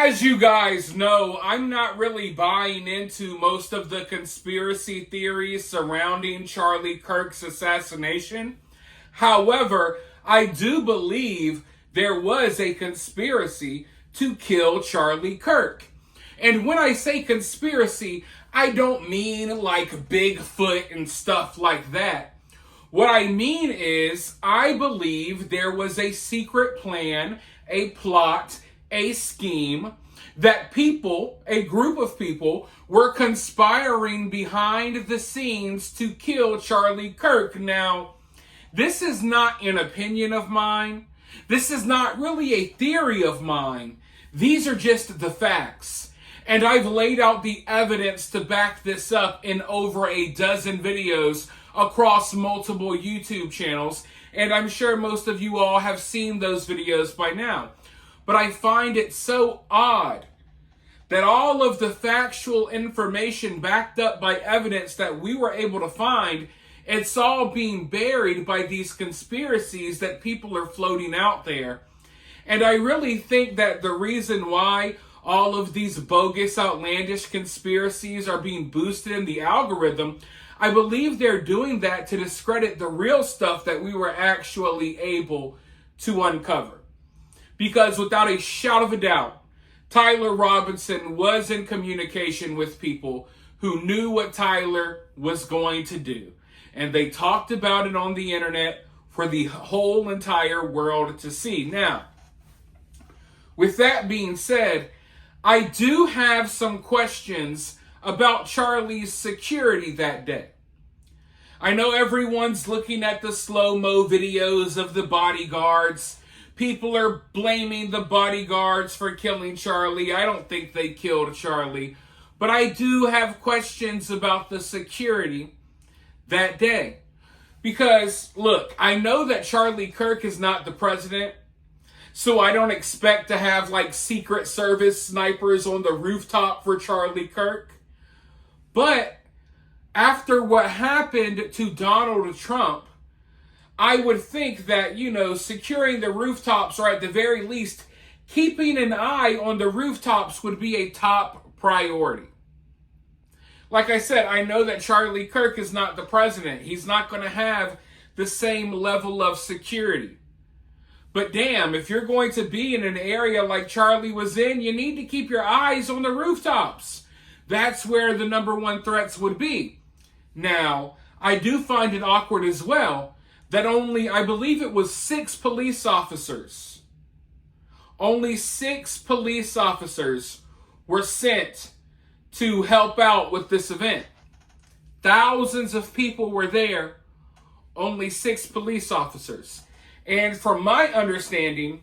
As you guys know, I'm not really buying into most of the conspiracy theories surrounding Charlie Kirk's assassination. However, I do believe there was a conspiracy to kill Charlie Kirk. And when I say conspiracy, I don't mean like Bigfoot and stuff like that. What I mean is, I believe there was a secret plan, a plot, a scheme that people, a group of people, were conspiring behind the scenes to kill Charlie Kirk. Now, this is not an opinion of mine. This is not really a theory of mine. These are just the facts. And I've laid out the evidence to back this up in over a dozen videos across multiple YouTube channels. And I'm sure most of you all have seen those videos by now. But I find it so odd that all of the factual information backed up by evidence that we were able to find, it's all being buried by these conspiracies that people are floating out there. And I really think that the reason why all of these bogus, outlandish conspiracies are being boosted in the algorithm, I believe they're doing that to discredit the real stuff that we were actually able to uncover. Because without a shadow of a doubt, Tyler Robinson was in communication with people who knew what Tyler was going to do. And they talked about it on the internet for the whole entire world to see. Now, with that being said, I do have some questions about Charlie's security that day. I know everyone's looking at the slow-mo videos of the bodyguards. People are blaming the bodyguards for killing Charlie. I don't think they killed Charlie. But I do have questions about the security that day. Because, look, I know that Charlie Kirk is not the president. So I don't expect to have, like, Secret Service snipers on the rooftop for Charlie Kirk. But after what happened to Donald Trump, I would think that, securing the rooftops, or at the very least, keeping an eye on the rooftops would be a top priority. Like I said, I know that Charlie Kirk is not the president. He's not going to have the same level of security. But damn, if you're going to be in an area like Charlie was in, you need to keep your eyes on the rooftops. That's where the number one threats would be. Now, I do find it awkward as well that I believe it was 6 police officers. Only 6 police officers were sent to help out with this event. Thousands of people were there, only 6 police officers. And from my understanding,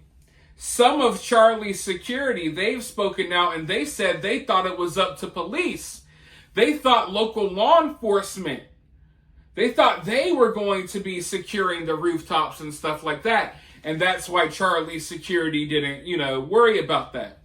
some of Charlie's security, they've spoken out and they said they thought it was up to police. They thought local law enforcement, they thought they were going to be securing the rooftops and stuff like that. And that's why Charlie's security didn't, worry about that.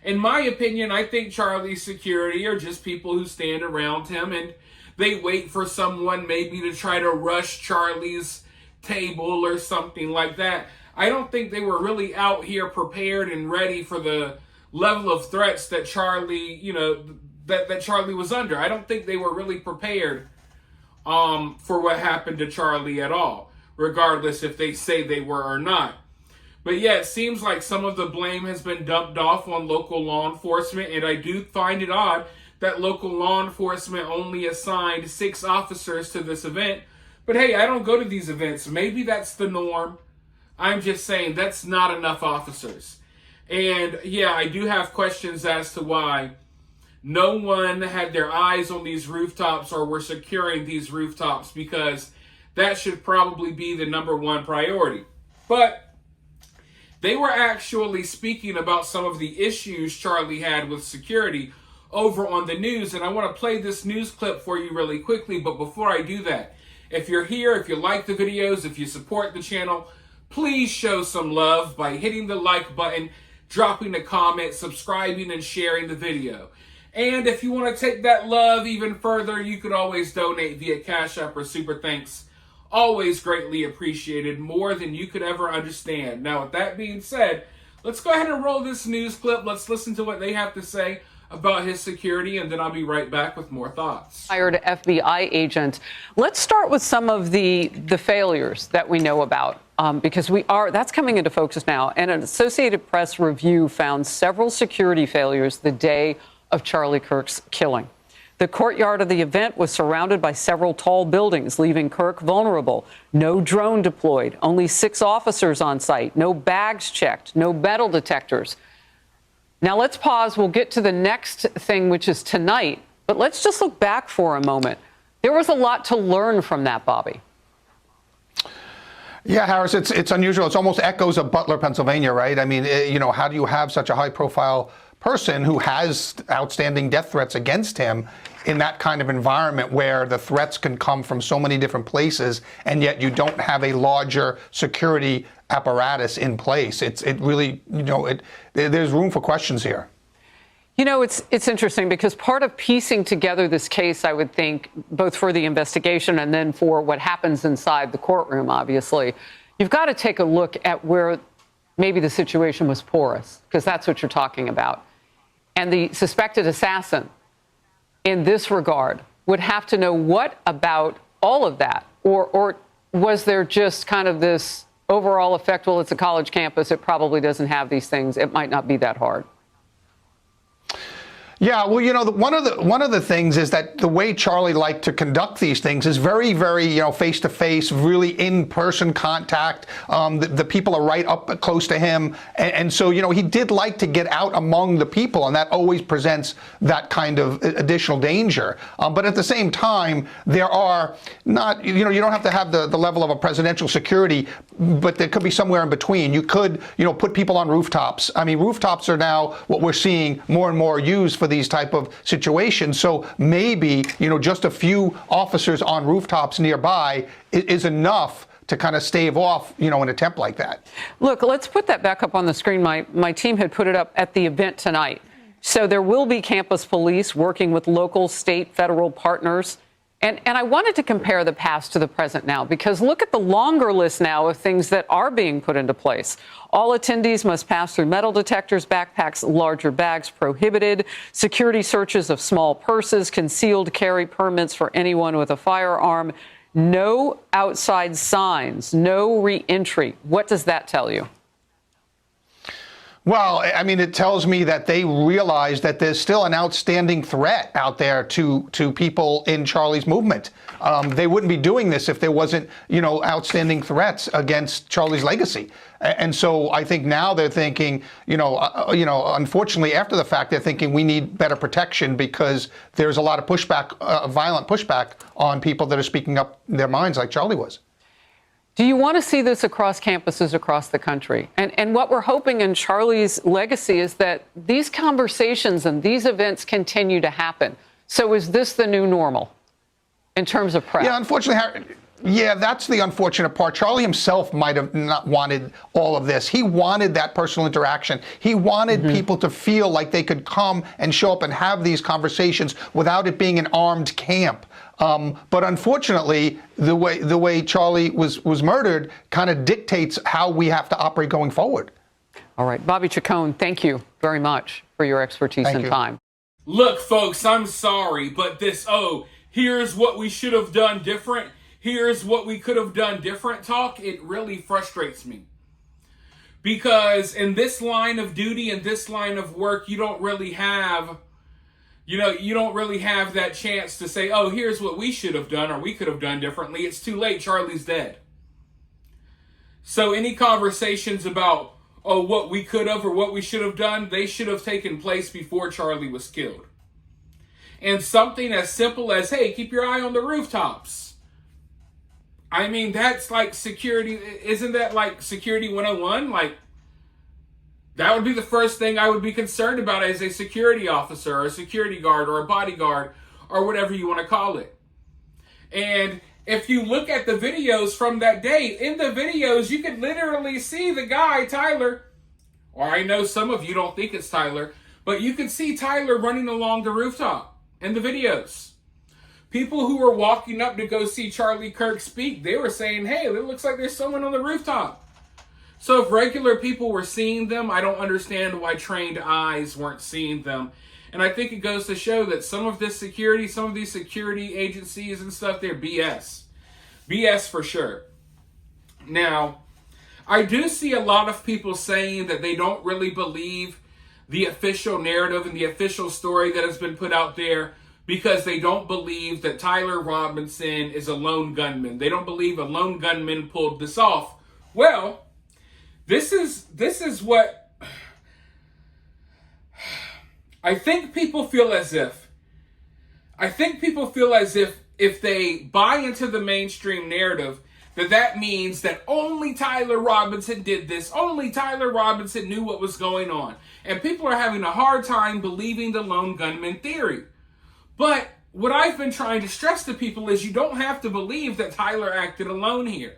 In my opinion, I think Charlie's security are just people who stand around him and they wait for someone maybe to try to rush Charlie's table or something like that. I don't think they were really out here prepared and ready for the level of threats that Charlie, that Charlie was under. I don't think they were really prepared for what happened to Charlie at all, regardless if they say they were or not. But yeah, it seems like some of the blame has been dumped off on local law enforcement, and I do find it odd that local law enforcement only assigned 6 officers to this event. But hey, I don't go to these events. Maybe that's the norm. I'm just saying that's not enough officers. And yeah, I do have questions as to why no one had their eyes on these rooftops or were securing these rooftops, because that should probably be the number one priority. But they were actually speaking about some of the issues Charlie had with security over on the news. And I want to play this news clip for you really quickly. But before I do that, if you're here, if you like the videos, if you support the channel, please show some love by hitting the like button, dropping a comment, subscribing, and sharing the video. And if you want to take that love even further, you could always donate via Cash App or Super Thanks. Always greatly appreciated, more than you could ever understand. Now, with that being said, Let's go ahead and roll this news clip. Let's listen to what they have to say about his security, and then I'll be right back with more thoughts. Hired FBI agent. Let's start with some of the failures that we know about, because that's coming into focus now. And an Associated Press review found several security failures the day of Charlie Kirk's killing. The courtyard of the event was surrounded by several tall buildings, leaving Kirk vulnerable. No drone deployed, only 6 officers on site, no bags checked, no metal detectors. Now let's pause. We'll get to the next thing, which is tonight. But let's just look back for a moment. There was a lot to learn from that, Bobby. Yeah, Harris, it's unusual. It's almost echoes of Butler, Pennsylvania, right? I mean, how do you have such a high-profile person who has outstanding death threats against him in that kind of environment where the threats can come from so many different places, and yet you don't have a larger security apparatus in place? It really, there's room for questions here. It's interesting because part of piecing together this case, I would think, both for the investigation and then for what happens inside the courtroom, obviously, you've got to take a look at where maybe the situation was porous, because that's what you're talking about. And the suspected assassin, in this regard, would have to know what about all of that? Or was there just kind of this overall effect, well, it's a college campus, it probably doesn't have these things, it might not be that hard? Yeah, well, one of the things is that the way Charlie liked to conduct these things is very, very, face-to-face, really in-person contact. The people are right up close to him. And so, he did like to get out among the people, and that always presents that kind of additional danger. But at the same time, there are not, you don't have to have the level of a presidential security, but there could be somewhere in between. You could, put people on rooftops. I mean, rooftops are now what we're seeing more and more used for these type of situations. So maybe, just a few officers on rooftops nearby is enough to kind of stave off, an attempt like that. Look, let's put that back up on the screen. My team had put it up at the event tonight. So there will be campus police working with local, state, federal partners. And I wanted to compare the past to the present now, because look at the longer list now of things that are being put into place. All attendees must pass through metal detectors, backpacks, larger bags prohibited, security searches of small purses, concealed carry permits for anyone with a firearm, no outside signs, no re-entry. What does that tell you? Well, I mean, it tells me that they realize that there's still an outstanding threat out there to people in Charlie's movement. They wouldn't be doing this if there wasn't, outstanding threats against Charlie's legacy. And so I think now they're thinking, unfortunately, after the fact, they're thinking we need better protection because there's a lot of pushback, violent pushback on people that are speaking up their minds like Charlie was. Do you want to see this across campuses across the country? And what we're hoping in Charlie's legacy is that these conversations and these events continue to happen. So is this the new normal in terms of prep? Yeah, unfortunately, yeah, that's the unfortunate part. Charlie himself might have not wanted all of this. He wanted that personal interaction. He wanted people to feel like they could come and show up and have these conversations without it being an armed camp. But unfortunately, the way Charlie was murdered kind of dictates how we have to operate going forward. All right. Bobby Chacon, thank you very much for your expertise and time. Look, folks, I'm sorry, but here's what we should have done different. Here's what we could have done different talk. It really frustrates me. Because in this line of duty, in this line of work, you don't really have that chance to say, oh, here's what we should have done or we could have done differently. It's too late. Charlie's dead. So any conversations about, what we could have or what we should have done, they should have taken place before Charlie was killed. And something as simple as, hey, keep your eye on the rooftops. I mean, that's like security. Isn't that like security 101? Like, that would be the first thing I would be concerned about as a security officer or a security guard or a bodyguard or whatever you want to call it. And if you look at the videos from that day, in the videos, you could literally see the guy, Tyler, or I know some of you don't think it's Tyler, but you could see Tyler running along the rooftop in the videos. People who were walking up to go see Charlie Kirk speak, they were saying, hey, it looks like there's someone on the rooftop. So if regular people were seeing them, I don't understand why trained eyes weren't seeing them. And I think it goes to show that some of these security agencies and stuff, they're BS. BS for sure. Now, I do see a lot of people saying that they don't really believe the official narrative and the official story that has been put out there because they don't believe that Tyler Robinson is a lone gunman. They don't believe a lone gunman pulled this off. Well, this is what I think people feel as if if they buy into the mainstream narrative, that means that only Tyler Robinson did this, only Tyler Robinson knew what was going on. And people are having a hard time believing the lone gunman theory. But what I've been trying to stress to people is you don't have to believe that Tyler acted alone here.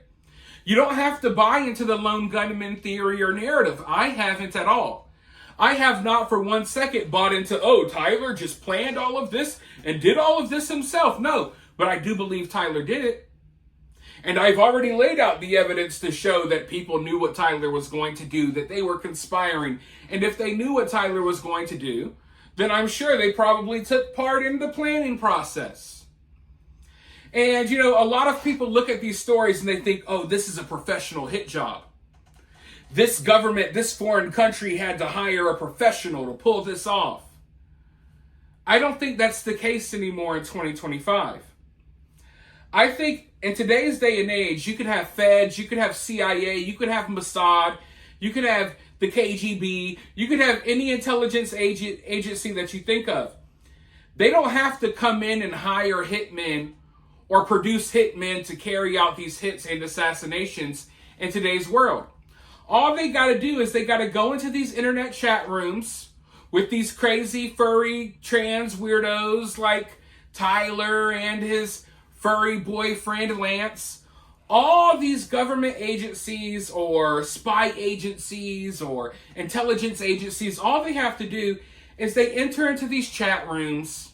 You don't have to buy into the lone gunman theory or narrative. I haven't at all. I have not for 1 second bought into, oh, Tyler just planned all of this and did all of this himself. No, but I do believe Tyler did it. And I've already laid out the evidence to show that people knew what Tyler was going to do, that they were conspiring. And if they knew what Tyler was going to do, then I'm sure they probably took part in the planning process. And, you know, a lot of people look at these stories and they think, oh, this is a professional hit job. This government, this foreign country had to hire a professional to pull this off. I don't think that's the case anymore in 2025. I think in today's day and age, you could have feds, you could have CIA, you could have Mossad, you could have the KGB, you could have any intelligence agency that you think of. They don't have to come in and hire hitmen or produce hitmen to carry out these hits and assassinations in today's world. All they got to do is they got to go into these internet chat rooms with these crazy furry trans weirdos like Tyler and his furry boyfriend Lance. All these government agencies or spy agencies or intelligence agencies, all they have to do is they enter into these chat rooms.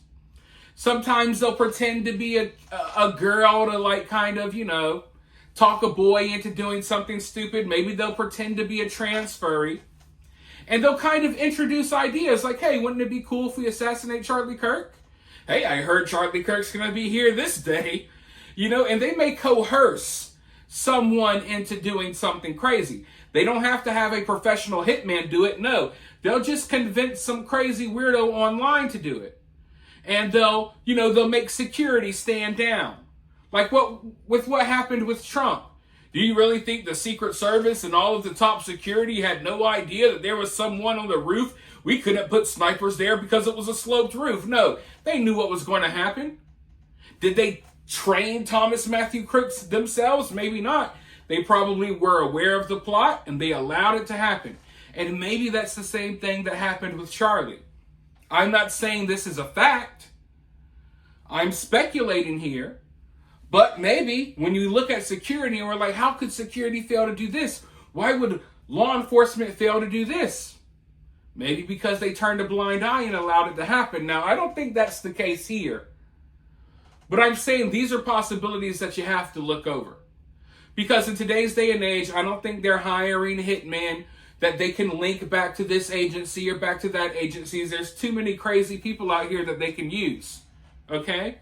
Sometimes they'll pretend to be a girl to like kind of, you know, talk a boy into doing something stupid. Maybe they'll pretend to be a trans furry. And they'll kind of introduce ideas like, hey, wouldn't it be cool if we assassinate Charlie Kirk? Hey, I heard Charlie Kirk's going to be here this day. You know, and they may coerce someone into doing something crazy. They don't have to have a professional hitman do it. No, they'll just convince some crazy weirdo online to do it. And they'll make security stand down. Like what happened with Trump. Do you really think the Secret Service and all of the top security had no idea that there was someone on the roof? We couldn't put snipers there because it was a sloped roof. No, they knew what was going to happen. Did they train Thomas Matthew Crooks themselves? Maybe not. They probably were aware of the plot and they allowed it to happen. And maybe that's the same thing that happened with Charlie. I'm not saying this is a fact. I'm speculating here. But maybe when you look at security and we're like, how could security fail to do this? Why would law enforcement fail to do this? Maybe because they turned a blind eye and allowed it to happen. Now, I don't think that's the case here. But I'm saying these are possibilities that you have to look over. Because in today's day and age, I don't think they're hiring hitmen that they can link back to this agency or back to that agency. There's too many crazy people out here that they can use. Okay?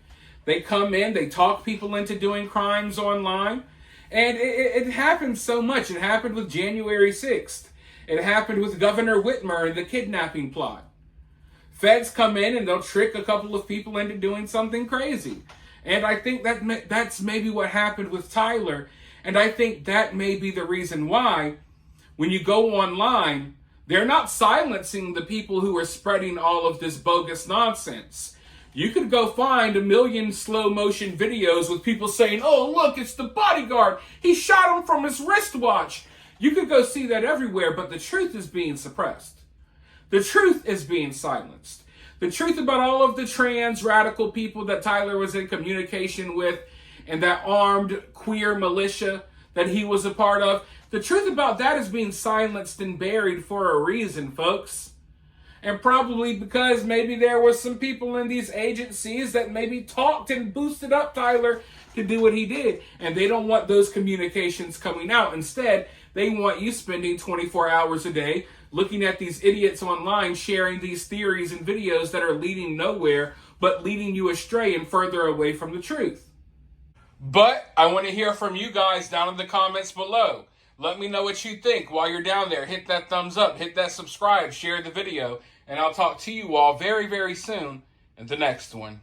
They come in, they talk people into doing crimes online. And it happens so much. It happened with January 6th. It happened with Governor Whitmer and the kidnapping plot. Feds come in and they'll trick a couple of people into doing something crazy. And I think that's maybe what happened with Tyler. And I think that may be the reason why, when you go online, they're not silencing the people who are spreading all of this bogus nonsense. You could go find 1 million slow motion videos with people saying, oh, look, it's the bodyguard. He shot him from his wristwatch. You could go see that everywhere, but the truth is being suppressed. The truth is being silenced. The truth about all of the trans radical people that Tyler was in communication with and that armed queer militia that he was a part of, the truth about that is being silenced and buried for a reason, folks. And probably because maybe there were some people in these agencies that maybe talked and boosted up Tyler to do what he did. And they don't want those communications coming out. Instead, They want you spending 24 hours a day looking at these idiots online sharing these theories and videos that are leading nowhere, but leading you astray and further away from the truth. But I want to hear from you guys down in the comments below. Let me know what you think. While you're down there, hit that thumbs up, hit that subscribe, share the video, and I'll talk to you all very, very soon in the next one.